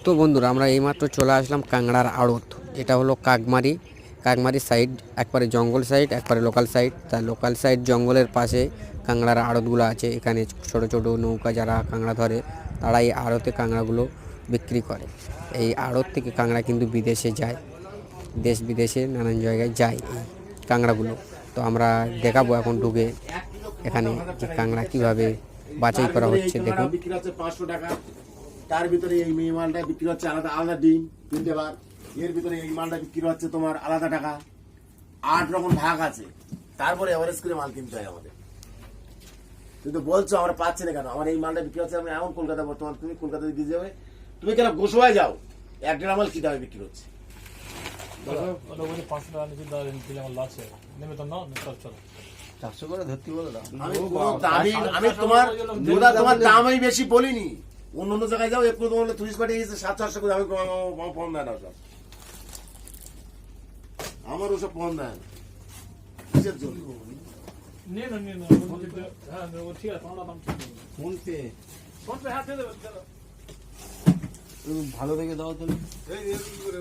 তো বন্ধুরা আমরা এইমাত্র চলে আসলাম কাংড়ার আড়ত। এটা হলো কাকমারি সাইড, একবারে জঙ্গল সাইড, একবারে লোকাল সাইড। তার লোকাল সাইড জঙ্গলের পাশে কাংড়ার আড়তগুলো আছে। এখানে ছোট ছোট নৌকা যারা কাংড়া ধরে তারা এই আড়তে কাংড়াগুলো বিক্রি করে। এই আড়ত থেকে কাংড়া কিন্তু বিদেশে যায়, দেশ বিদেশে নানান জায়গায় যায় এই কাংড়াগুলো। তো আমরা দেখাবো এখন ঢুকে এখানে যে কাংড়া কীভাবে বাছাই করা হচ্ছে। দেখুন, তার ভিতরে এই মেয়ে মালটা বিক্রি হচ্ছে আলাদা আলাদা ডিম কিনতে পার। এর ভিতরে এই মালটা বিক্রি হচ্ছে তোমার আলাদা টাকা। 8 রকম ভাগ আছে, তারপরে এভারেজ করে মাল কিনতে হয় আমাদের। তুমি তো বলছো আমরা পাচ্ছি না কেন, আমার এই মালটা বিক্রি হচ্ছে। আমি এখন কলকাতা, বর্তমান তুমি কলকাতায় গিয়ে যাবে, তুমি কেন গোসবায় যাও, 1 গ্রাম মাল কি দামে বিক্রি হচ্ছে? আমি তোমার তোমার দামই বেশি বলিনি। অন্য অন্য জায়গায় যাও, একটু তোমার 30 পাঠিয়ে গেছে 700-800 করে। আমি ফোন দেয় না ওসব, আমার ওসব ফোন দেয় না। কিসের জন্য ভালো দেখে দাও তাহলে।